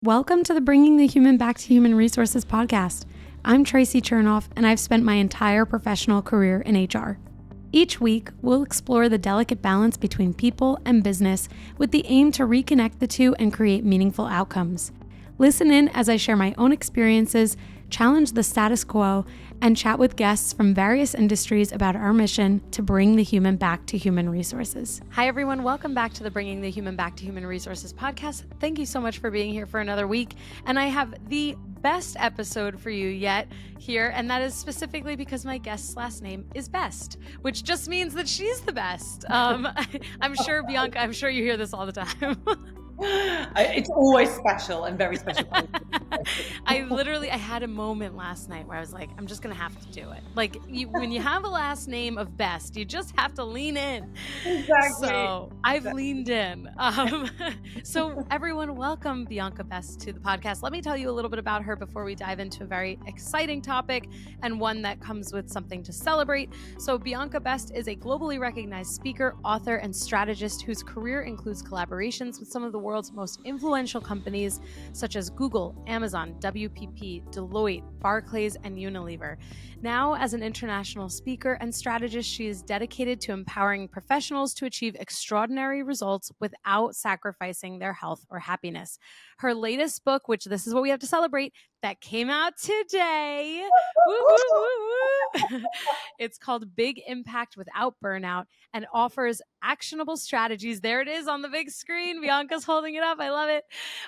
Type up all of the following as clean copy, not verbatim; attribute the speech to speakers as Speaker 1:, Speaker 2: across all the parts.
Speaker 1: Welcome to the Bringing the Human Back to Human Resources podcast. I'm Traci Chernoff, and I've spent my entire professional career in HR. Each week, we'll explore the delicate balance between people and business with the aim to reconnect the two and create meaningful outcomes. Listen in as I share my own experiences, challenge the status quo, and chat with guests from various industries about our mission to bring the human back to human resources. Hi, everyone. Welcome back to the Bringing the Human Back to Human Resources podcast. Thank you so much for being here for another week. And I have the best episode for you yet here, and that is specifically because my guest's last name is Best, which just means that she's the best. I'm sure, Bianca, I'm sure you hear this all the time.
Speaker 2: It's always special and very special.
Speaker 1: I had a moment last night where I was like, I'm just going to have to do it. Like when you have a last name of Best, you just have to lean in.
Speaker 2: Exactly.
Speaker 1: So I've leaned in. So everyone, welcome Bianca Best to the podcast. Let me tell you a little bit about her before we dive into a very exciting topic and one that comes with something to celebrate. So Bianca Best is a globally recognized speaker, author, and strategist whose career includes collaborations with some of the world's most influential companies such as Google, Amazon, WPP, Deloitte, Barclays, and Unilever. Now, as an international speaker and strategist, she is dedicated to empowering professionals to achieve extraordinary results without sacrificing their health or happiness. Her latest book, which this is what we have to celebrate, that came out today. Woo, woo, woo, woo. It's called Big Impact Without Burnout and offers actionable strategies. There it is on the big screen. Bianca's holding it up. I love it.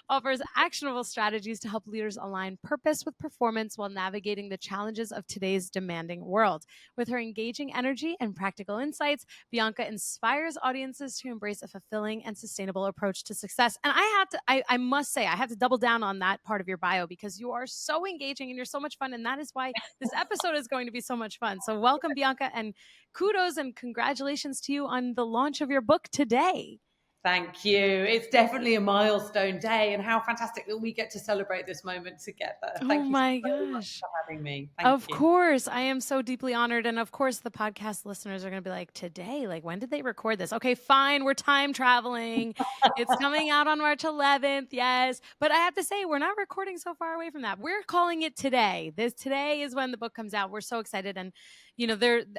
Speaker 1: Offers actionable strategies to help leaders align purpose with performance while navigating the challenges of today's demanding world. With her engaging energy and practical insights, Bianca inspires audiences to embrace a fulfilling and sustainable approach to success. And I must say, I have to double down on that part of your bio because you are so engaging and you're so much fun. And that is why this episode is going to be so much fun. So welcome, Bianca, and kudos and congratulations to you on the launch of your book today.
Speaker 2: Thank you. It's definitely a milestone day, and how fantastic that we get to celebrate this moment together. Thank you so much for having me. Thank you.
Speaker 1: Of course. I am so deeply honored. And of course, the podcast listeners are going to be like, today, like, when did they record this? Okay, fine. We're time traveling. It's coming out on March 11th. Yes. But I have to say, we're not recording so far away from that. We're calling it today. Today is when the book comes out. We're so excited. And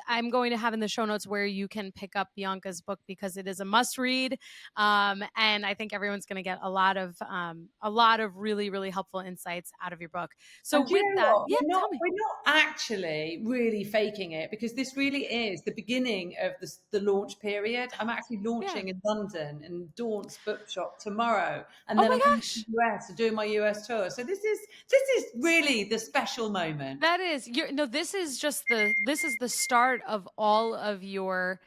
Speaker 1: I'm going to have in the show notes where you can pick up Bianca's book because it is a must read. And I think everyone's going to get a lot of really, really helpful insights out of your book. So with that,
Speaker 2: we're not actually really faking it, because this really is the beginning of the launch period. I'm actually launching in London in Daunt's bookshop tomorrow, and then I'm coming to the US to do my US tour. So this is really the special moment.
Speaker 1: That is this is the start of all of your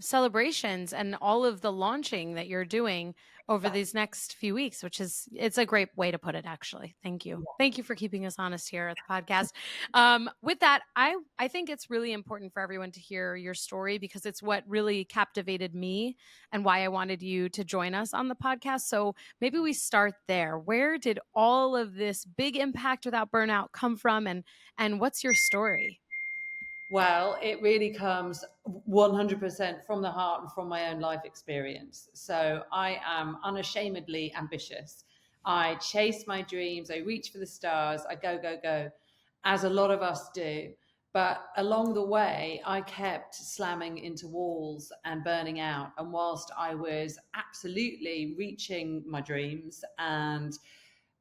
Speaker 1: celebrations and all of the launching that you're doing over these next few weeks, it's a great way to put it, actually. Thank you. Thank you for keeping us honest here at the podcast. With that, I think it's really important for everyone to hear your story because it's what really captivated me and why I wanted you to join us on the podcast. So maybe we start there. Where did all of this big impact without burnout come from, and what's your story?
Speaker 2: Well, it really comes 100% from the heart and from my own life experience. So I am unashamedly ambitious. I chase my dreams. I reach for the stars. I go, go, go, as a lot of us do. But along the way, I kept slamming into walls and burning out. And whilst I was absolutely reaching my dreams and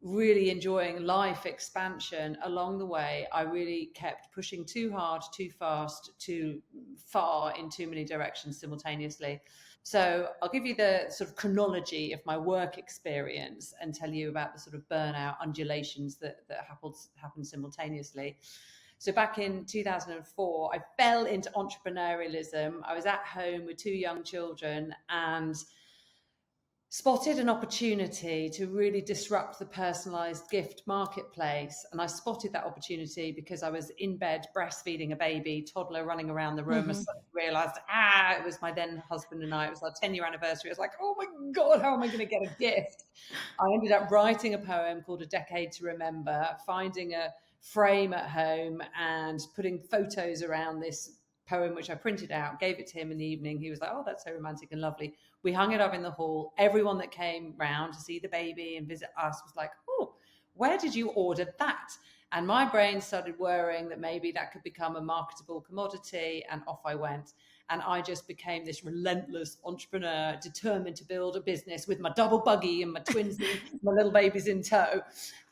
Speaker 2: really enjoying life expansion along the way, I really kept pushing too hard, too fast, too far in too many directions simultaneously. So I'll give you the sort of chronology of my work experience and tell you about the sort of burnout undulations that happened simultaneously. So back in 2004, I fell into entrepreneurialism. I was at home with two young children and spotted an opportunity to really disrupt the personalized gift marketplace. And I spotted that opportunity because I was in bed breastfeeding a baby, toddler running around the room.
Speaker 1: Mm-hmm.
Speaker 2: I realized, it was my then husband and I. It was our 10-year anniversary. I was like, oh my God, how am I going to get a gift? I ended up writing a poem called A Decade to Remember, finding a frame at home and putting photos around this poem, which I printed out, gave it to him in the evening. He was like, oh, that's so romantic and lovely. We hung it up in the hall. Everyone that came round to see the baby and visit us was like, oh, where did you order that? And my brain started worrying that maybe that could become a marketable commodity, and off I went. And I just became this relentless entrepreneur, determined to build a business with my double buggy and my twins, my little babies in tow.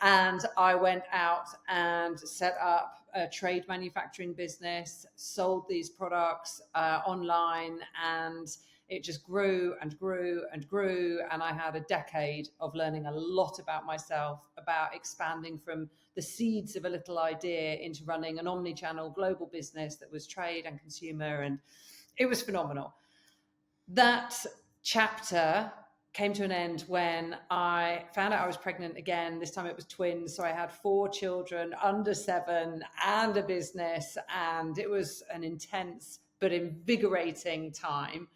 Speaker 2: And I went out and set up a trade manufacturing business, sold these products online, and it just grew and grew and grew. And I had a decade of learning a lot about myself, about expanding from the seeds of a little idea into running an omni-channel global business that was trade and consumer. And it was phenomenal. That chapter came to an end when I found out I was pregnant again. This time it was twins. So I had 4 children under 7 and a business. And it was an intense but invigorating time.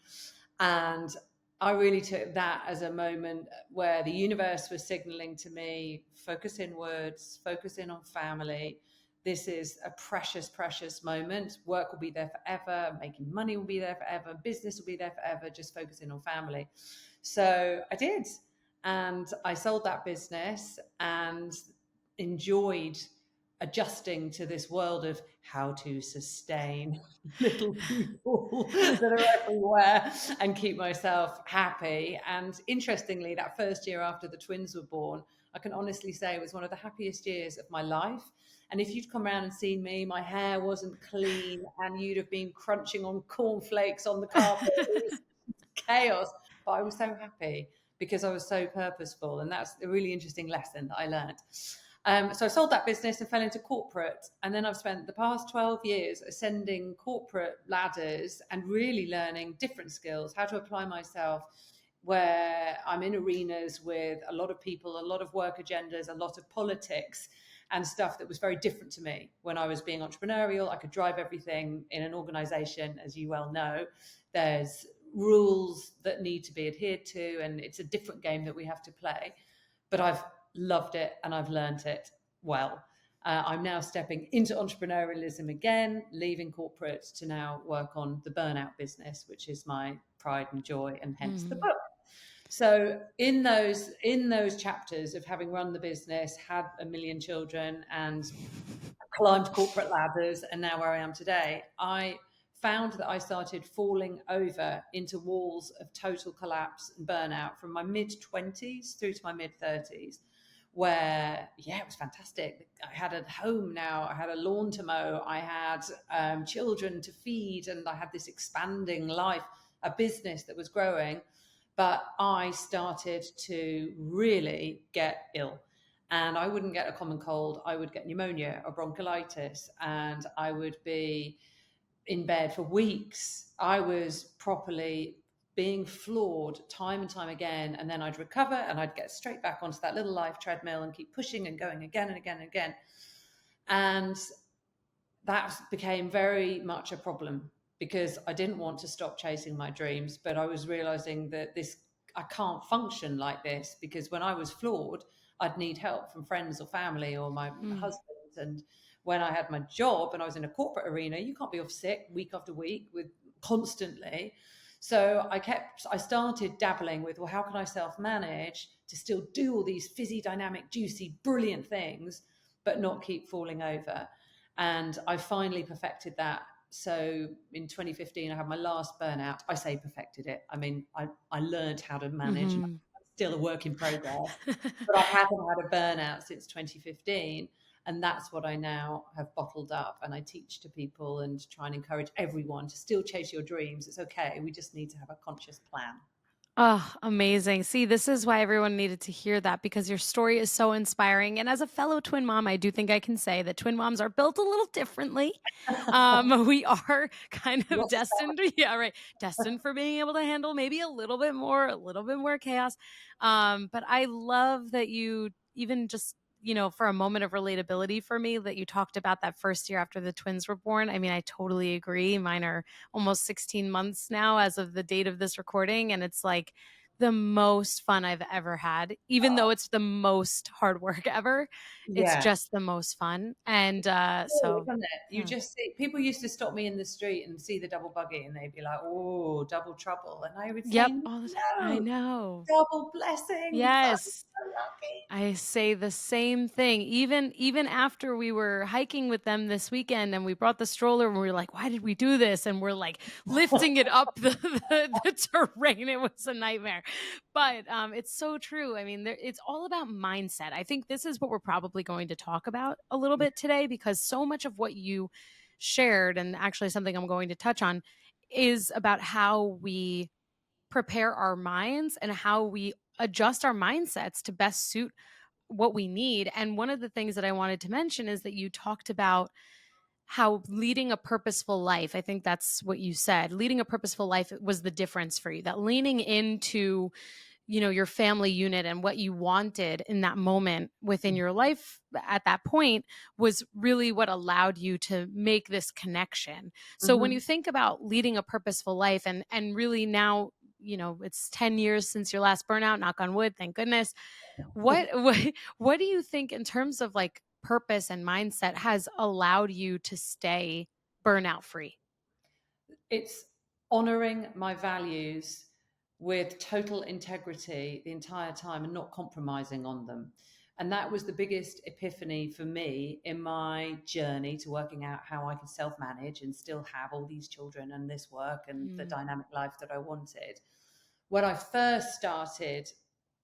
Speaker 2: And I really took that as a moment where the universe was signaling to me, focus inwards, focus in on family. This is a precious, precious moment. Work will be there forever. Making money will be there forever. Business will be there forever. Just focus in on family. So I did. And I sold that business and enjoyed adjusting to this world of how to sustain little people that are everywhere and keep myself happy. And interestingly, that first year after the twins were born, I can honestly say it was one of the happiest years of my life. And if you'd come around and seen me, my hair wasn't clean and you'd have been crunching on cornflakes on the carpet. It was chaos, but I was so happy because I was so purposeful. And that's a really interesting lesson that I learned. So I sold that business and fell into corporate. And then I've spent the past 12 years ascending corporate ladders and really learning different skills, how to apply myself where I'm in arenas with a lot of people, a lot of work agendas, a lot of politics and stuff that was very different to me when I was being entrepreneurial. I could drive everything in an organization, as you well know. There's rules that need to be adhered to, and it's a different game that we have to play. But I've loved it and I've learned it well. I'm now stepping into entrepreneurialism again, leaving corporate to now work on the burnout business, which is my pride and joy, and hence the book. So in those chapters of having run the business, had a million children and climbed corporate ladders, and now where I am today, I found that I started falling over into walls of total collapse and burnout from my mid-20s through to my mid-30s, where, it was fantastic. I had a home now, I had a lawn to mow, I had children to feed, and I had this expanding life, a business that was growing. But I started to really get ill. And I wouldn't get a common cold. I would get pneumonia or bronchiolitis, and I would be in bed for weeks. I was properly being floored time and time again. And then I'd recover and I'd get straight back onto that little life treadmill and keep pushing and going again and again and again. And that became very much a problem, because I didn't want to stop chasing my dreams, but I was realizing that I can't function like this, because when I was floored, I'd need help from friends or family or my husband. And when I had my job and I was in a corporate arena, you can't be off sick week after week constantly. So I started dabbling with, well, how can I self-manage to still do all these fizzy, dynamic, juicy, brilliant things, but not keep falling over? And I finally perfected that. So in 2015, I had my last burnout. I say perfected it. I mean, I learned how to manage. I'm still a work in progress, but I haven't had a burnout since 2015. And that's what I now have bottled up. And I teach to people and try and encourage everyone to still chase your dreams. It's okay. We just need to have a conscious plan.
Speaker 1: Oh, amazing. See, this is why everyone needed to hear that, because your story is so inspiring. And as a fellow twin mom, I do think I can say that twin moms are built a little differently. We are kind of destined. Yeah, right. Destined for being able to handle maybe a little bit more chaos. But I love that you even just, for a moment of relatability for me, that you talked about that first year after the twins were born. I mean, I totally agree. Mine are almost 16 months now as of the date of this recording. And it's like, the most fun I've ever had, even though it's the most hard work ever. It's
Speaker 2: Yeah.
Speaker 1: just the most fun. And
Speaker 2: Oh,
Speaker 1: so,
Speaker 2: isn't it? You
Speaker 1: yeah.
Speaker 2: just see people used to stop me in the street and see the double buggy and they'd be like, "Oh, double trouble." And I would say,
Speaker 1: Yep, all the time. I
Speaker 2: "No,
Speaker 1: know.
Speaker 2: double blessings. I'm
Speaker 1: Yes.
Speaker 2: so lucky."
Speaker 1: I say the same thing. Even after we were hiking with them this weekend and we brought the stroller and we were like, why did we do this? And we're like lifting it up the terrain. It was a nightmare. But it's so true. I mean, it's all about mindset. I think this is what we're probably going to talk about a little bit today, because so much of what you shared, and actually something I'm going to touch on, is about how we prepare our minds and how we adjust our mindsets to best suit what we need. And one of the things that I wanted to mention is that you talked about how leading a purposeful life, I think that's what you said, leading a purposeful life was the difference for you, that leaning into, your family unit and what you wanted in that moment within your life at that point was really what allowed you to make this connection. So when you
Speaker 2: Mhm.
Speaker 1: think about leading a purposeful life, and really now, it's 10 years since your last burnout, knock on wood, thank goodness. What do you think in terms of like purpose and mindset has allowed you to stay burnout free?
Speaker 2: It's honoring my values with total integrity the entire time and not compromising on them. And that was the biggest epiphany for me in my journey to working out how I could self manage and still have all these children and this work and the
Speaker 1: Mm,
Speaker 2: dynamic life that I wanted. When I first started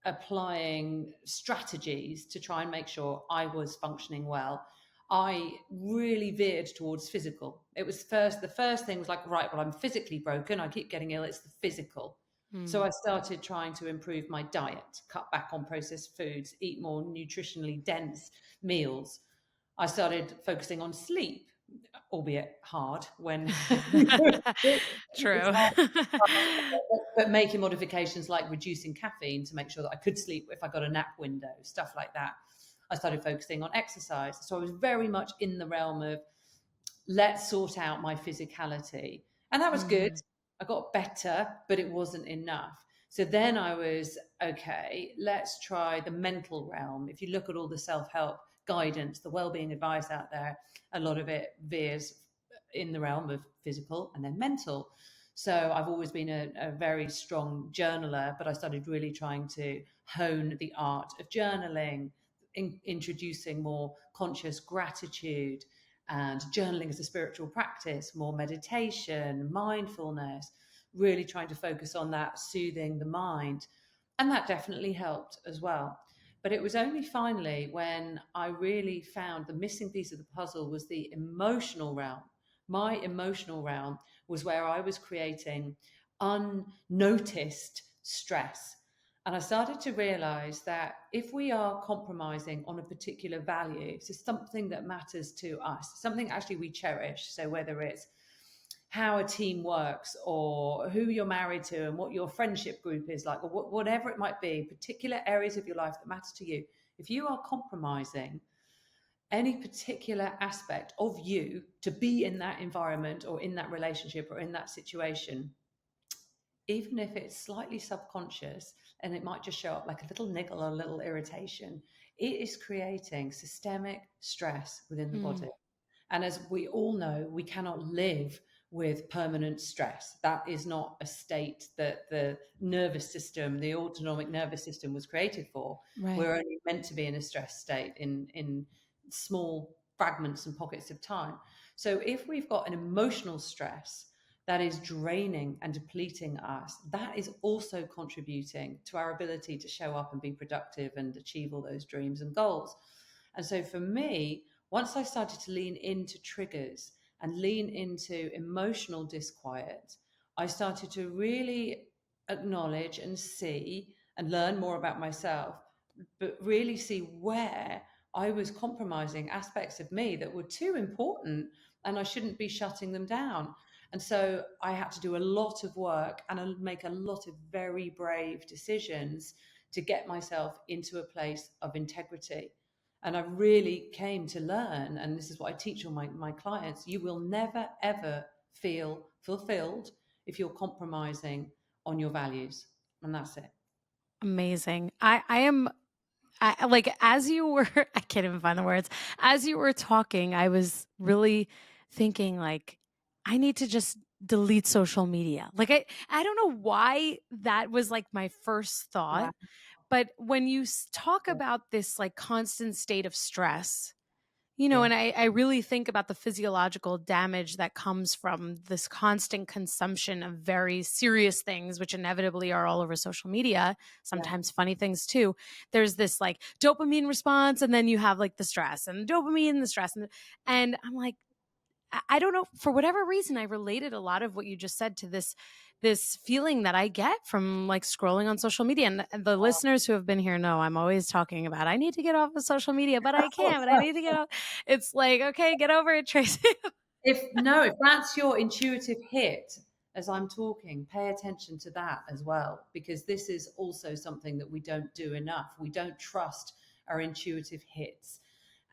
Speaker 2: applying strategies to try and make sure I was functioning well, I really veered towards physical. It was the first thing was like, right, well, I'm physically broken. I keep getting ill. It's the physical. So
Speaker 1: mm,
Speaker 2: I started trying to improve my diet, cut back on processed foods, eat more nutritionally dense meals. I started focusing on sleep, albeit hard when it's
Speaker 1: true.
Speaker 2: hard, but making modifications like reducing caffeine to make sure that I could sleep if I got a nap window, stuff like that. I started focusing on exercise. So I was very much in the realm of let's sort out my physicality. And that was good.
Speaker 1: Mm,
Speaker 2: I got better, but it wasn't enough. So then I was, okay, let's try the mental realm. If you look at all the self help guidance, the well being advice out there, a lot of it veers in the realm of physical and then mental. So I've always been a very strong journaler, but I started really trying to hone the art of journaling, introducing more conscious gratitude and journaling as a spiritual practice, more meditation, mindfulness, really trying to focus on that, soothing the mind. And that definitely helped as well. But it was only finally when I really found the missing piece of the puzzle was the emotional realm. My emotional realm was where I was creating unnoticed stress. And I started to realize that if we are compromising on a particular value, so something that matters to us, something actually we cherish, so whether it's how a team works or who you're married to and what your friendship group is like, or whatever it might be, particular areas of your life that matter to you, if you are compromising any particular aspect of you to be in that environment or in that relationship or in that situation, even if it's slightly subconscious and it might just show up like a little niggle or a little irritation, it is creating systemic stress within the
Speaker 1: mm,
Speaker 2: body. And as we all know, we cannot live with permanent stress. That is not a state that the nervous system, the autonomic nervous system, was created for.
Speaker 1: right.
Speaker 2: We're only meant to be in a stress state in small fragments and pockets of time. So if we've got an emotional stress that is draining and depleting us, that is also contributing to our ability to show up and be productive and achieve all those dreams and goals. And so for me, once I started to lean into triggers and lean into emotional disquiet, I started to really acknowledge and see and learn more about myself, but really see where I was compromising aspects of me that were too important and I shouldn't be shutting them down. And so I had to do a lot of work and make a lot of very brave decisions to get myself into a place of integrity. And I really came to learn, and this is what I teach all my clients, you will never, ever feel fulfilled if you're compromising on your values. And that's it.
Speaker 1: Amazing. I am like, as you were I can't even find the words. As you were talking, I was really thinking like, I need to just delete social media. Like I don't know why that was like my first thought,
Speaker 2: Wow.
Speaker 1: but when you talk about this like constant state of stress, you know,
Speaker 2: Yeah.
Speaker 1: and I really think about the physiological damage that comes from this constant consumption of very serious things, which inevitably are all over social media,
Speaker 2: Yeah.
Speaker 1: sometimes funny things too. There's this like dopamine response, and then you have like the stress and dopamine and the stress. And I'm like, I don't know, for whatever reason, I related a lot of what you just said to this feeling that I get from like scrolling on social media. And the listeners who have been here know I'm always talking about I need to get off of social media, but I can't, but I need to get off. It's like, okay, get over it, Traci.
Speaker 2: If that's your intuitive hit as I'm talking, pay attention to that as well, because this is also something that we don't do enough. We don't trust our intuitive hits.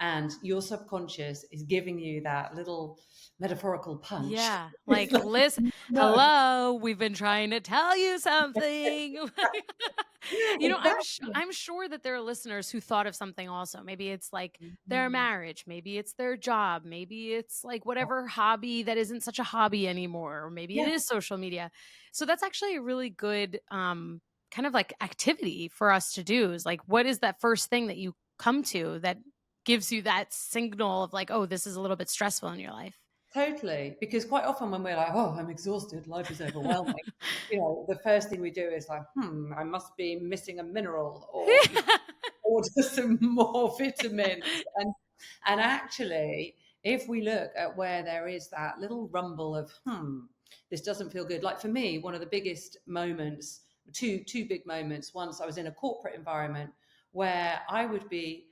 Speaker 2: And your subconscious is giving you that little metaphorical punch.
Speaker 1: Yeah.
Speaker 2: It's
Speaker 1: Like,
Speaker 2: like,
Speaker 1: listen,
Speaker 2: no,
Speaker 1: hello, we've been trying to tell you something. You know,
Speaker 2: exactly.
Speaker 1: I'm sure that there are listeners who thought of something also. Maybe it's like their
Speaker 2: Mhm.
Speaker 1: marriage, maybe it's their job, maybe it's like whatever hobby that isn't such a hobby anymore, or maybe it
Speaker 2: Yeah,
Speaker 1: is social media. So that's actually a really good kind of like activity for us to do is like what is that first thing that you come to that gives you that signal of like, oh, this is a little bit stressful in your life.
Speaker 2: totally. Because quite often when we're like, oh, I'm exhausted, life is overwhelming, the first thing we do is like, I must be missing a mineral or order some more vitamins. And actually, if we look at where there is that little rumble of, this doesn't feel good. Like for me, one of the biggest moments, two big moments. Once I was in a corporate environment where I would be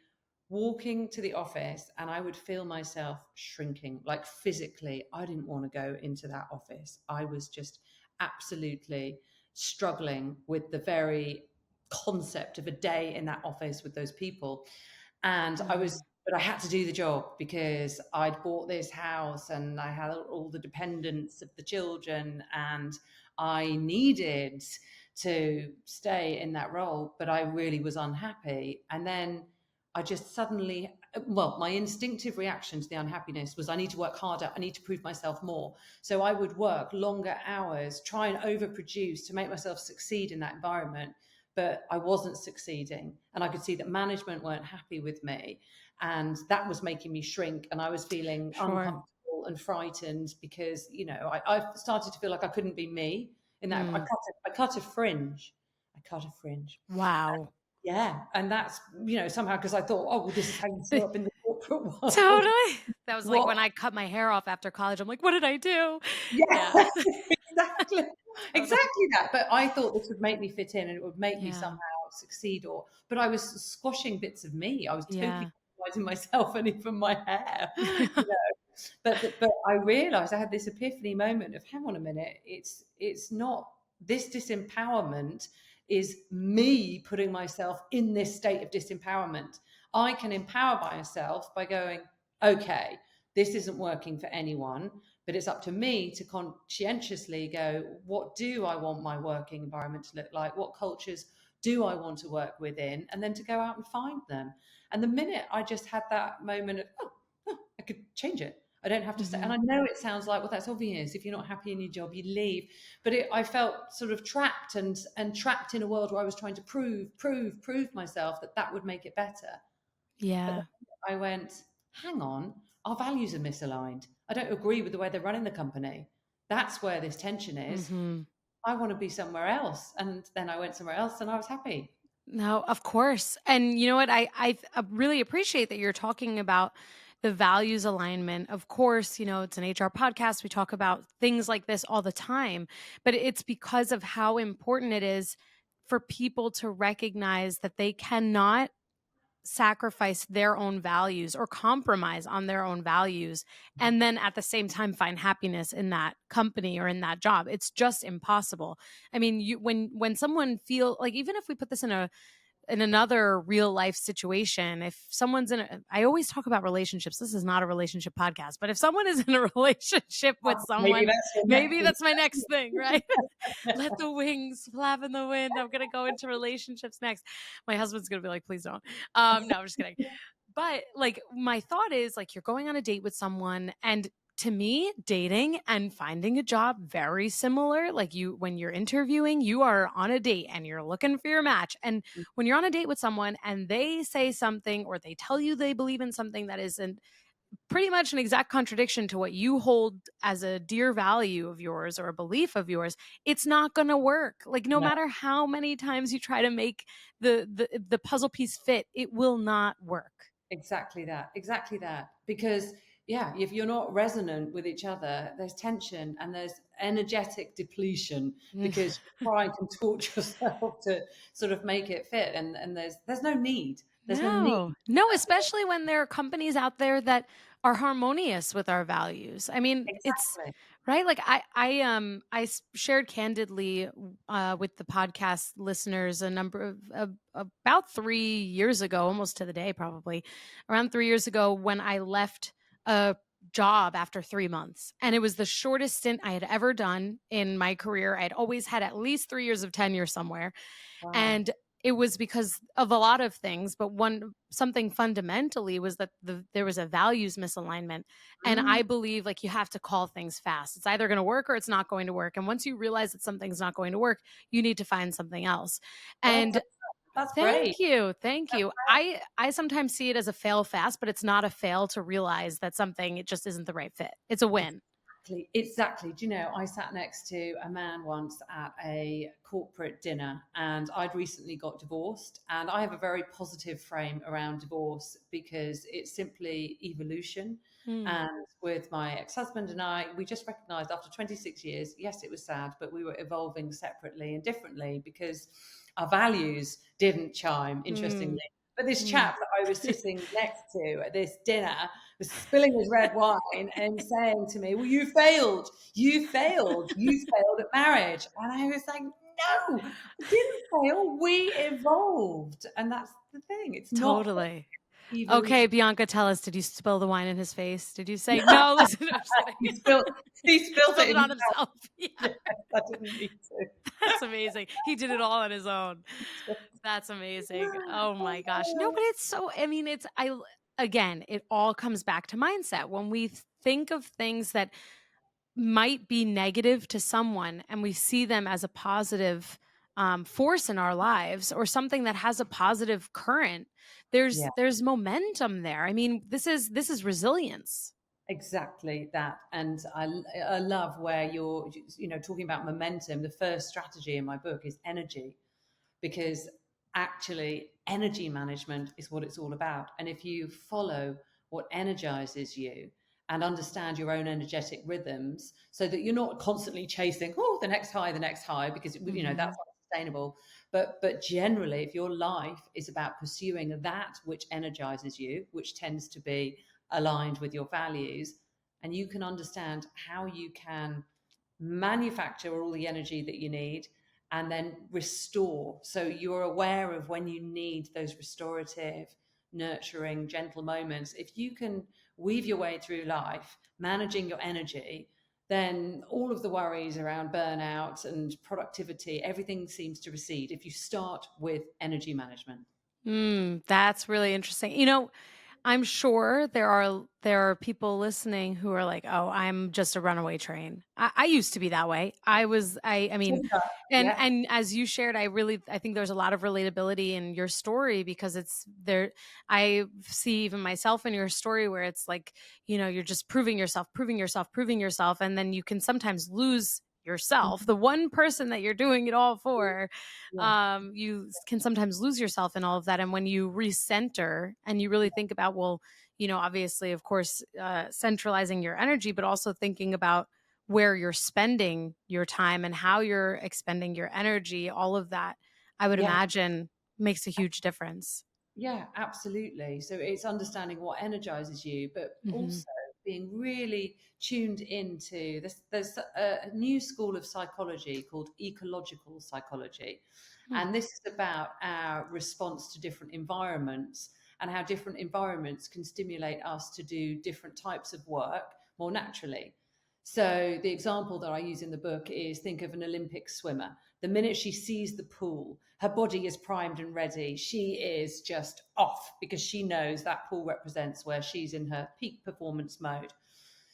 Speaker 2: walking to the office and I would feel myself shrinking, like physically. I didn't want to go into that office. I was just absolutely struggling with the very concept of a day in that office with those people. And
Speaker 1: Mm,
Speaker 2: but I had to do the job because I'd bought this house and I had all the dependents of the children and I needed to stay in that role, but I really was unhappy. And then I just suddenly, well, my instinctive reaction to the unhappiness was I need to work harder. I need to prove myself more. So I would work longer hours, try and overproduce to make myself succeed in that environment. But I wasn't succeeding. And I could see that management weren't happy with me. And that was making me shrink. And I was feeling
Speaker 1: sure.
Speaker 2: uncomfortable and frightened because, I started to feel like I couldn't be me in that.
Speaker 1: Mm,
Speaker 2: I cut a fringe. I cut a fringe.
Speaker 1: wow.
Speaker 2: Yeah, and that's, somehow because I thought, oh, well, this is how you show up in the corporate world.
Speaker 1: Totally. That was like
Speaker 2: What?
Speaker 1: when I cut my hair off after college. I'm like, "What did I do?"
Speaker 2: Yeah,
Speaker 1: Yeah.
Speaker 2: exactly,
Speaker 1: Totally.
Speaker 2: exactly that. But I thought this would make me fit in and it would make me
Speaker 1: Yeah.
Speaker 2: somehow succeed. But I was squashing bits of me. I was totally
Speaker 1: Yeah.
Speaker 2: compromising myself and even my hair. You know? But I realised I had this epiphany moment of, hang on a minute, it's not this disempowerment is me putting myself in this state of disempowerment. I can empower myself by going, okay, this isn't working for anyone, but it's up to me to conscientiously go, what do I want my working environment to look like? What cultures do I want to work within? And then to go out and find them. And the minute I just had that moment of, I could change it. I don't have to stay. And
Speaker 1: Mhm.
Speaker 2: I know it sounds like, well, that's obvious. If you're not happy in your job, you leave. But I felt sort of trapped and trapped in a world where I was trying to prove myself that would make it better. But
Speaker 1: Yeah.
Speaker 2: then I went, hang on, our values are misaligned. I don't agree with the way they're running the company. That's where this tension is.
Speaker 1: Mhm.
Speaker 2: I want to be somewhere else. And then I went somewhere else and I was happy.
Speaker 1: No, of course. And you know what? I really appreciate that you're talking about the values alignment. Of course, you know, it's an HR podcast. We talk about things like this all the time, but it's because of how important it is for people to recognize that they cannot sacrifice their own values or compromise on their own values and then at the same time find happiness in that company or in that job. It's just impossible. I mean, you when someone feel like, even if we put this in in another real life situation, if someone's I always talk about relationships. This is not a relationship podcast, but if someone is in a relationship with
Speaker 2: Maybe
Speaker 1: someone,
Speaker 2: that's your next
Speaker 1: maybe
Speaker 2: thing.
Speaker 1: that's my next thing, right? Let the wings flap in the wind. I'm going to go into relationships next. My husband's going to be like, please don't. No, I'm just kidding. But like, my thought is like, you're going on a date with someone, and to me, dating and finding a job, very similar. Like, when you're interviewing, you are on a date and you're looking for your match. And when you're on a date with someone and they say something, or they tell you they believe in something that isn't pretty much an exact contradiction to what you hold as a dear value of yours or a belief of yours, it's not going to work. Like, no
Speaker 2: No,
Speaker 1: matter how many times you try to make the puzzle piece fit, it will not work.
Speaker 2: exactly that. Exactly that. Because yeah, if you're not resonant with each other, there's tension and there's energetic depletion because you're trying to contort yourself to sort of make it fit. And there's no need. There's no need.
Speaker 1: No, especially when there are companies out there that are harmonious with our values. I mean, it's
Speaker 2: Exactly.
Speaker 1: right. Like, shared candidly with the podcast listeners a number of about 3 years ago, almost to the day, probably around 3 years ago, when I left a job after 3 months, and it was the shortest stint I had ever done in my career. I had always had at least 3 years of tenure somewhere,
Speaker 2: Wow.
Speaker 1: and it was because of a lot of things, but something fundamentally was that there was a values misalignment. And
Speaker 2: Mm,
Speaker 1: I believe, like, you have to call things fast. It's either going to work or it's not going to work. And once you realize that something's not going to work, you need to find something else.
Speaker 2: well done.
Speaker 1: And
Speaker 2: That's brave.
Speaker 1: thank you. Thank you. I sometimes see it as a fail fast, but it's not a fail to realize that something, it just isn't the right fit. It's a win.
Speaker 2: Exactly. Exactly. Do you know, I sat next to a man once at a corporate dinner, and I'd recently got divorced. And I have a very positive frame around divorce because it's simply evolution.
Speaker 1: Mm.
Speaker 2: And with my ex husband and I, we just recognized after 26 years, yes, it was sad, but we were evolving separately and differently because our values didn't chime, interestingly.
Speaker 1: Mm.
Speaker 2: But this
Speaker 1: Mm.
Speaker 2: chap that I was sitting next to at this dinner was spilling his red wine and saying to me, well, you failed. You failed at marriage. And I was like, no, I didn't fail. We evolved. And that's the thing. It's not
Speaker 1: Totally. Okay,
Speaker 2: evolution.
Speaker 1: Bianca, tell us, did you spill the wine in his face? Did you say, no, listen, I'm just kidding.
Speaker 2: he spilled, he spilled it
Speaker 1: Spilled it on
Speaker 2: himself.
Speaker 1: himself. Yeah,
Speaker 2: Yes, I didn't need
Speaker 1: that's amazing. He did it all on his own.
Speaker 2: to.
Speaker 1: That's amazing. Oh my gosh. No, but it's so, I mean, again, it all comes back to mindset. When we think of things that might be negative to someone and we see them as a positive force in our lives, or something that has a positive current,
Speaker 2: Yeah.
Speaker 1: there's momentum there. I mean, this is resilience.
Speaker 2: Exactly that. And I love where you're, talking about momentum. The first strategy in my book is energy, because actually energy management is what it's all about. And if you follow what energizes you and understand your own energetic rhythms so that you're not constantly chasing, the next high, because,
Speaker 1: Hmm.
Speaker 2: that's unsustainable. But generally, if your life is about pursuing that which energizes you, which tends to be aligned with your values, and you can understand how you can manufacture all the energy that you need and then restore. So you're aware of when you need those restorative, nurturing, gentle moments. If you can weave your way through life, managing your energy, then all of the worries around burnout and productivity, everything seems to recede if you start with energy management.
Speaker 1: That's really interesting. I'm sure there are people listening who are like, "Oh, I'm just a runaway train." I used to be that way. I mean, and
Speaker 2: Yeah.
Speaker 1: and as you shared, I think there's a lot of relatability in your story, because it's there. I see even myself in your story where it's like, you're just proving yourself, proving yourself, proving yourself, and then you can sometimes lose yourself, the one person that you're doing it all for.
Speaker 2: Yeah.
Speaker 1: You can sometimes lose yourself in all of that. And when you recenter and you really think about, well, obviously, of course, centralizing your energy, but also thinking about where you're spending your time and how you're expending your energy, all of that, I would
Speaker 2: Yeah.
Speaker 1: imagine, makes a huge difference.
Speaker 2: Yeah, absolutely. So it's understanding what energizes you, but
Speaker 1: Hmm.
Speaker 2: also being really tuned into this. There's a new school of psychology called ecological psychology.
Speaker 1: Hmm.
Speaker 2: And this is about our response to different environments and how different environments can stimulate us to do different types of work more naturally. So the example that I use in the book is, think of an Olympic swimmer. The minute she sees the pool, her body is primed and ready. She is just off because she knows that pool represents where she's in her peak performance mode.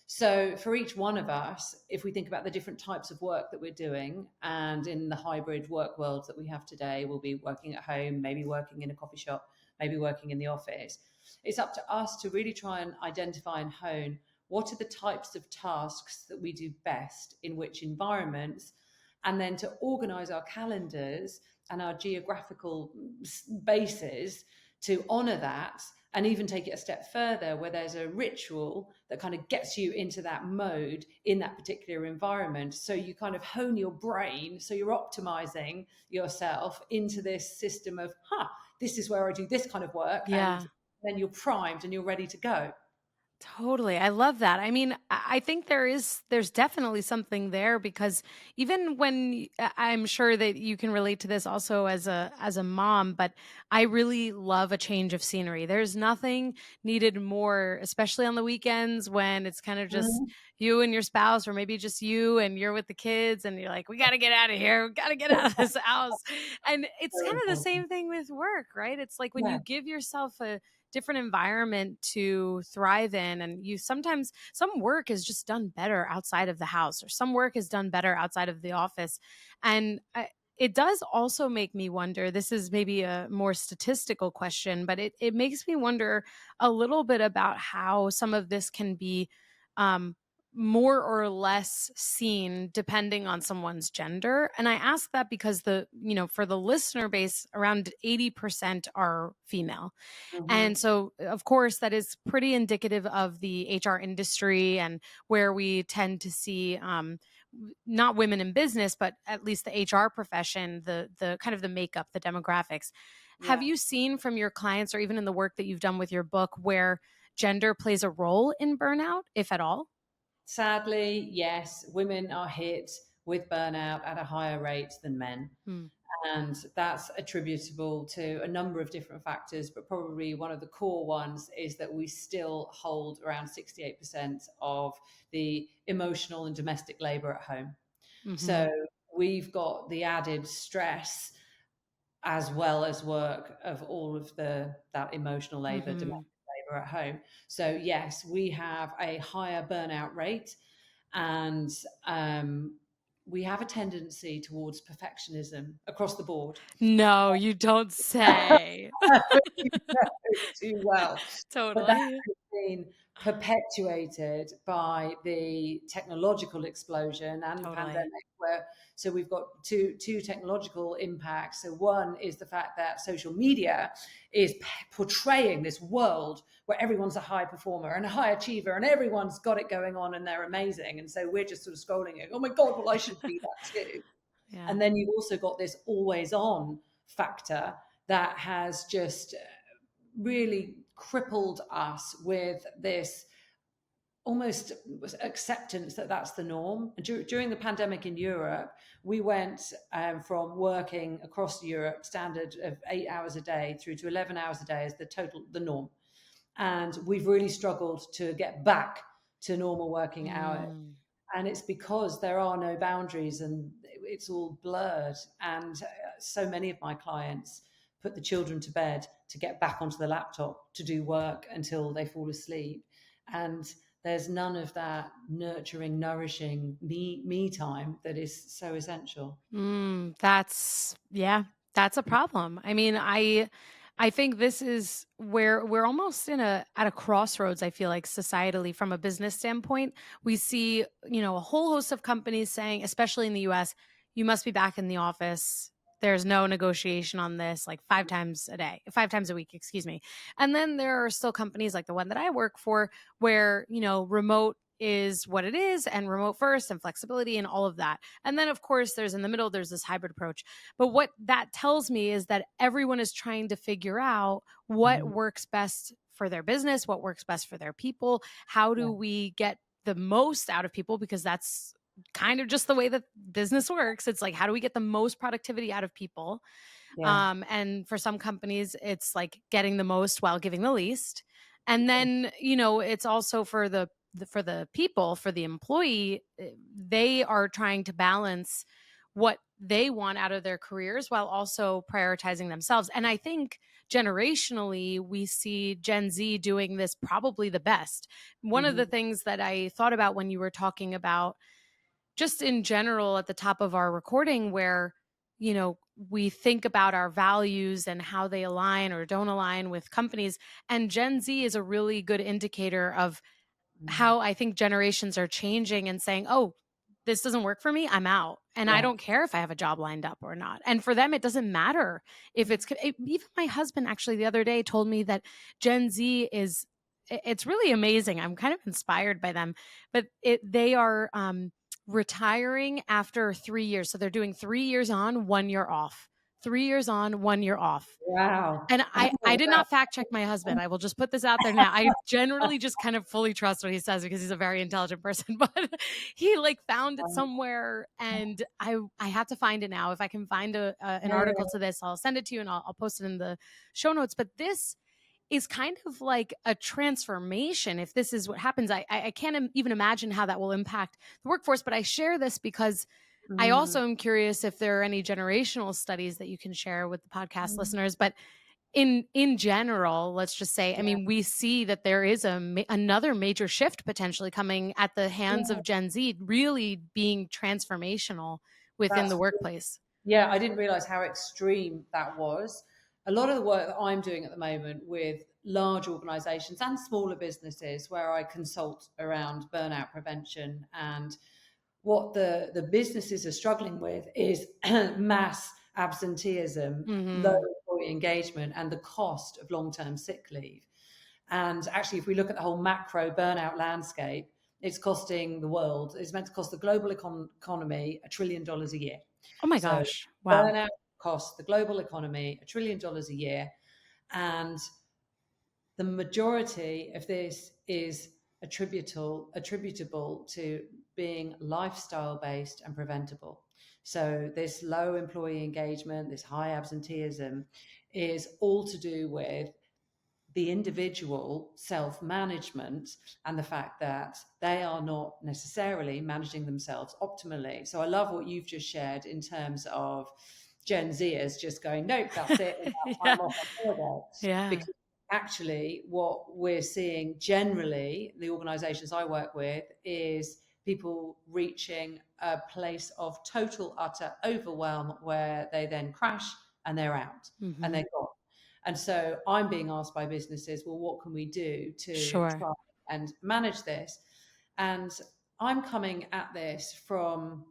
Speaker 2: So for each one of us, if we think about the different types of work that we're doing, and in the hybrid work world that we have today, we'll be working at home, maybe working in a coffee shop, maybe working in the office. It's up to us to really try and identify and hone what are the types of tasks that we do best in which environments, and then to organize our calendars and our geographical bases to honor that, and even take it a step further where there's a ritual that kind of gets you into that mode in that particular environment. So you kind of hone your brain, so you're optimizing yourself into this system of, this is where I do this kind of work.
Speaker 1: Yeah.
Speaker 2: And then you're primed and you're ready to go.
Speaker 1: Totally. I love that. I mean, I think there's definitely something there because even when I'm sure that you can relate to this also as a mom, but I really love a change of scenery. There's nothing needed more, especially on the weekends when it's kind of just
Speaker 2: Mhm.
Speaker 1: you and your spouse, or maybe just you and you're with the kids and you're like, we got to get out of here. We got to get out of this house. And it's
Speaker 2: Very
Speaker 1: kind of the
Speaker 2: important.
Speaker 1: same thing with work, right? It's like when
Speaker 2: Yeah.
Speaker 1: you give yourself a different environment to thrive in, and you sometimes some work is just done better outside of the house, or some work is done better outside of the office. And it does also make me wonder, this is maybe a more statistical question, but it makes me wonder a little bit about how some of this can be um, more or less seen depending on someone's gender. And I ask that because for the listener base, around 80% are female. And
Speaker 2: Mhm.
Speaker 1: so, of course, that is pretty indicative of the HR industry and where we tend to see not women in business, but at least the HR profession, the kind of the makeup, the demographics. Have
Speaker 2: Yeah.
Speaker 1: you seen from your clients, or even in the work that you've done with your book, where gender plays a role in burnout, if at all?
Speaker 2: Sadly, yes, women are hit with burnout at a higher rate than men.
Speaker 1: Hmm.
Speaker 2: And that's attributable to a number of different factors, but probably one of the core ones is that we still hold around 68% of the emotional and domestic labor at home.
Speaker 1: Hmm.
Speaker 2: So we've got the added stress as well as work of all of that emotional labor,
Speaker 1: Hmm.
Speaker 2: domestic labor at home. So yes, we have a higher burnout rate, and um, we have a tendency towards perfectionism across the board.
Speaker 1: No, you don't say.
Speaker 2: You know too well. But that
Speaker 1: Totally.
Speaker 2: has been perpetuated by the technological explosion and
Speaker 1: Totally.
Speaker 2: pandemic, where so we've got two technological impacts. So one is the fact that social media is portraying this world where everyone's a high performer and a high achiever and everyone's got it going on and they're amazing. And so we're just sort of scrolling it. Oh my God, well, I should be that too.
Speaker 1: Yeah.
Speaker 2: And then you've also got this always on factor that has just really crippled us with this almost acceptance that that's the norm. During the pandemic in Europe, we went from working across Europe standard of 8 hours a day through to 11 hours a day as the norm. And we've really struggled to get back to normal working hours.
Speaker 1: Mm.
Speaker 2: And it's because there are no boundaries and it's all blurred. And so many of my clients put the children to bed to get back onto the laptop to do work until they fall asleep. And there's none of that nurturing, nourishing me time that is so essential.
Speaker 1: That's a problem. I mean, I think this is where we're almost at a crossroads, I feel like societally from a business standpoint. We see, a whole host of companies saying, especially in the US, you must be back in the office. There's no negotiation on this, like 5 times a week, excuse me. And then there are still companies like the one that I work for where, remote is what it is, and remote first and flexibility and all of that. And then, of course, there's in the middle, there's this hybrid approach. But what that tells me is that everyone is trying to figure out what
Speaker 2: Mhm.
Speaker 1: works best for their business, what works best for their people. How do we get the most out of people? Because that's kind of just the way that business works. It's like, how do we get the most productivity out of people?
Speaker 2: Yeah.
Speaker 1: And for some companies, it's like getting the most while giving the least. And then, you know, it's also for the people, for the employee, they are trying to balance what they want out of their careers while also prioritizing themselves. And I think generationally, we see Gen Z doing this probably the best. One of the things that I thought about when you were talking about just in general at the top of our recording, where, you know, we think about our values and how they align or don't align with companies. And Gen Z is a really good indicator of how I think generations are changing and saying, oh, this doesn't work for me, I'm out. And I
Speaker 2: Yeah.
Speaker 1: don't care if I have a job lined up or not. And for them, it doesn't matter if even my husband actually the other day told me that Gen Z is, it's really amazing. I'm kind of inspired by them, but they are retiring after 3 years. So they're doing 3 years on, 1 year off, 3 years on, 1 year off.
Speaker 2: Wow.
Speaker 1: And
Speaker 2: Oh,
Speaker 1: I did
Speaker 2: wow.
Speaker 1: not fact check my husband. I will just put this out there now. I generally just kind of fully trust what he says because he's a very intelligent person, but he like found it somewhere and I have to find it now. If I can find an
Speaker 2: Yeah,
Speaker 1: article to this, I'll send it to you and I'll post it in the show notes. But this is kind of like a transformation. If this is what happens, I can't even imagine how that will impact the workforce. But I share this because I also am curious if there are any generational studies that you can share with the podcast listeners. But in general, let's just say, I mean, we see that there is another major shift potentially coming at the hands
Speaker 2: yeah.
Speaker 1: of Gen Z, really being transformational within the
Speaker 2: That's
Speaker 1: workplace.
Speaker 2: Yeah, I didn't realize how extreme that was. A lot of the work that I'm doing at the moment with large organizations and smaller businesses where I consult around burnout prevention, and what the businesses are struggling with is mass absenteeism, low
Speaker 1: Mm-hmm.
Speaker 2: employee engagement, and the cost of long-term sick leave. And actually, if we look at the whole macro burnout landscape, it's costing the world, it's meant to cost the global economy $1 trillion a year.
Speaker 1: Oh my
Speaker 2: So
Speaker 1: gosh. Wow.
Speaker 2: burnout costs the global economy $1 trillion a year. And the majority of this is attributable to being lifestyle based and preventable. So this low employee engagement, this high absenteeism is all to do with the individual self-management and the fact that they are not necessarily managing themselves optimally. So I love what you've just shared in terms of Gen Zers just going, nope, that's it, and now
Speaker 1: Yeah.
Speaker 2: I'm off on holiday.
Speaker 1: Yeah.
Speaker 2: Because actually what we're seeing generally, the organizations I work with, is people reaching a place of total utter overwhelm where they then crash and they're out and
Speaker 1: Mm-hmm.
Speaker 2: they're gone. And so I'm being asked by businesses, well, what can we do to
Speaker 1: Sure.
Speaker 2: try and manage this? And I'm coming at this from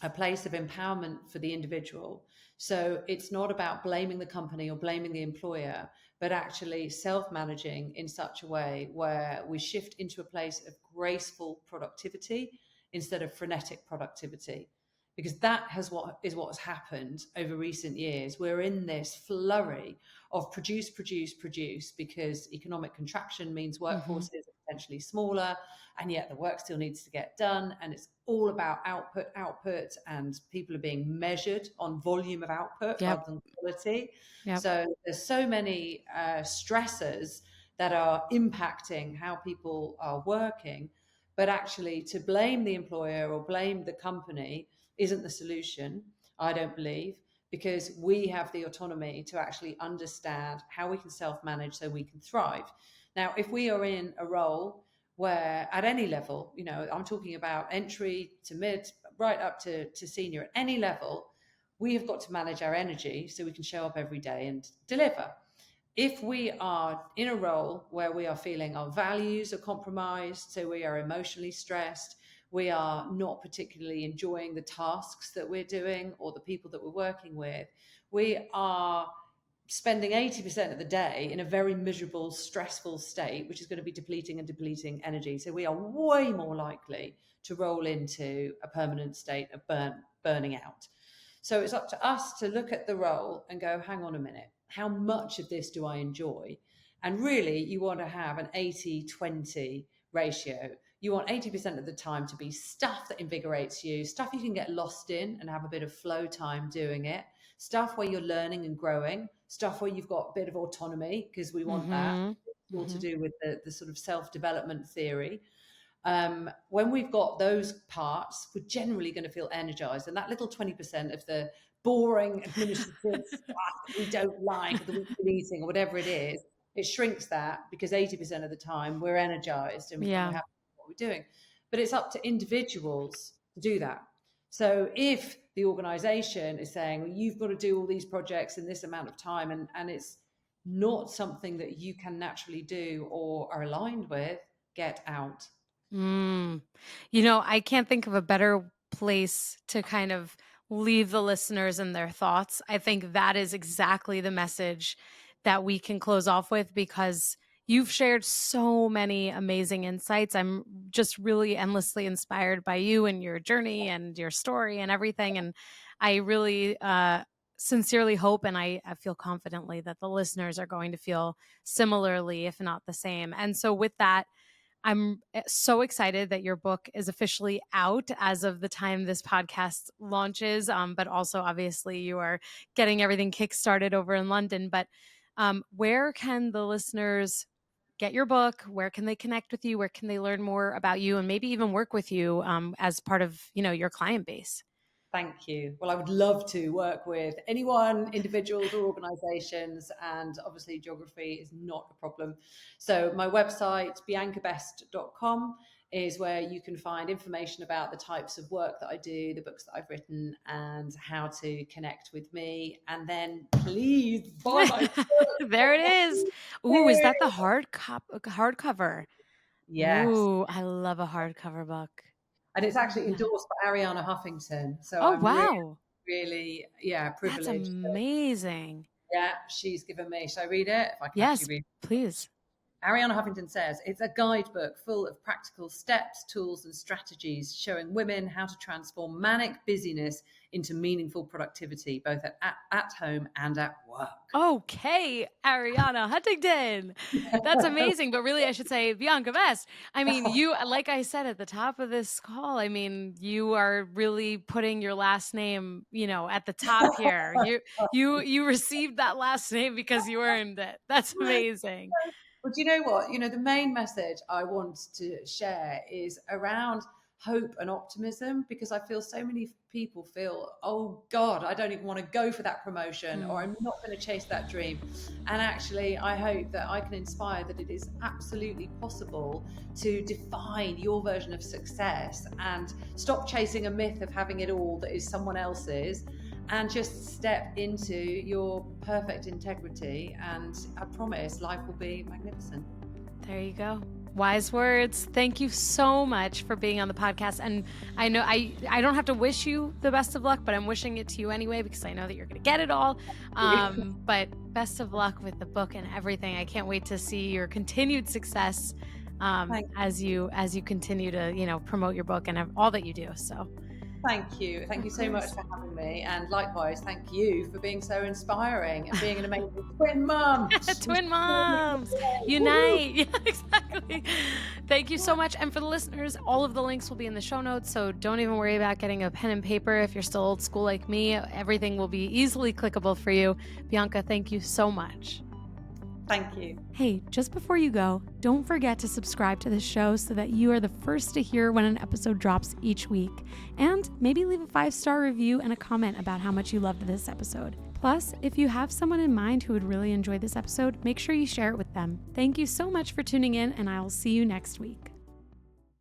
Speaker 2: a place of empowerment for the individual. So it's not about blaming the company or blaming the employer, but actually self-managing in such a way where we shift into a place of graceful productivity instead of frenetic productivity. Because that is what has happened over recent years. We're in this flurry of produce, produce, produce, because economic contraction means
Speaker 1: Mm-hmm.
Speaker 2: workforces are potentially smaller, and yet the work still needs to get done. And it's all about output, and people are being measured on volume of output
Speaker 1: Yep.
Speaker 2: rather than quality.
Speaker 1: Yep.
Speaker 2: So there's so many stressors that are impacting how people are working, but actually to blame the employer or blame the company isn't the solution, I don't believe, because we have the autonomy to actually understand how we can self-manage so we can thrive. Now, if we are in a role where at any level, you know, I'm talking about entry to mid, right up to senior, at any level, we have got to manage our energy so we can show up every day and deliver. If we are in a role where we are feeling our values are compromised, so we are emotionally stressed, we are not particularly enjoying the tasks that we're doing or the people that we're working with, we are spending 80% of the day in a very miserable, stressful state, which is going to be depleting energy. So we are way more likely to roll into a permanent state of burning out. So it's up to us to look at the role and go, hang on a minute, how much of this do I enjoy? And really, you want to have an 80-20 ratio. You want 80% of the time to be stuff that invigorates you, stuff you can get lost in and have a bit of flow time doing it, stuff where you're learning and growing, stuff where you've got a bit of autonomy, because we want that. It's all to do with the sort of self-development theory. When we've got those parts, we're generally going to feel energized. And that little 20% of the boring administrative stuff that we don't like, or the weekly meeting, or whatever it is, it shrinks that, because 80% of the time we're energized and we're happy with what we're doing. But it's up to individuals to do that. So if the organization is saying, well, you've got to do all these projects in this amount of time, and it's not something that you can naturally do or are aligned with, get out.
Speaker 1: I can't think of a better place to kind of leave the listeners and their thoughts. I think that is exactly the message that we can close off with, because you've shared so many amazing insights. I'm just really endlessly inspired by you and your journey and your story and everything. And I really sincerely hope, and I feel confidently that the listeners are going to feel similarly, if not the same. And so with that, I'm so excited that your book is officially out as of the time this podcast launches. But also, obviously, you are getting everything kickstarted over in London. But where can the listeners get your book? Where can they connect with you? Where can they learn more about you and maybe even work with you as part of, your client base?
Speaker 2: Thank you. Well, I would love to work with anyone, individuals or organizations, and obviously geography is not a problem. So my website, biancabest.com, is where you can find information about the types of work that I do, the books that I've written, and how to connect with me. And then please buy my book.
Speaker 1: There it is. Ooh, is that the hardcover?
Speaker 2: Yes.
Speaker 1: Ooh, I love a hardcover book.
Speaker 2: And it's actually endorsed by Arianna Huffington. So
Speaker 1: oh,
Speaker 2: I'm
Speaker 1: wow.
Speaker 2: really privileged.
Speaker 1: That's amazing.
Speaker 2: She's given me. Should I read it? If I can
Speaker 1: yes,
Speaker 2: actually read it.
Speaker 1: Please.
Speaker 2: Arianna Huffington says, it's a guidebook full of practical steps, tools, and strategies showing women how to transform manic busyness into meaningful productivity, both at home and at work.
Speaker 1: Okay, Arianna Huntington. That's amazing. But really, I should say Bianca Best. I mean, you, like I said at the top of this call, I mean, you are really putting your last name, at the top here. You received that last name because you earned it. That's amazing.
Speaker 2: But you know what? The main message I want to share is around hope and optimism, because I feel so many people feel, oh God, I don't even want to go for that promotion, or I'm not going to chase that dream. And actually, I hope that I can inspire that it is absolutely possible to define your version of success and stop chasing a myth of having it all that is someone else's, and just step into your perfect integrity. And I promise life will be magnificent.
Speaker 1: There you go. Wise words. Thank you so much for being on the podcast. And I know I don't have to wish you the best of luck, but I'm wishing it to you anyway, because I know that you're going to get it all. But best of luck with the book and everything. I can't wait to see your continued success as you continue to, promote your book and all that you do. So
Speaker 2: thank you. Thank you so much for having me. And likewise, thank you for being so inspiring and being an amazing twin mom.
Speaker 1: Twin moms, unite. Yeah, exactly. Thank you so much. And for the listeners, all of the links will be in the show notes. So don't even worry about getting a pen and paper. If you're still old school like me, everything will be easily clickable for you. Bianca, thank you so much.
Speaker 2: Thank you.
Speaker 1: Hey, just before you go, don't forget to subscribe to this show so that you are the first to hear when an episode drops each week. And maybe leave a 5-star review and a comment about how much you loved this episode. Plus, if you have someone in mind who would really enjoy this episode, make sure you share it with them. Thank you so much for tuning in, and I will see you next week.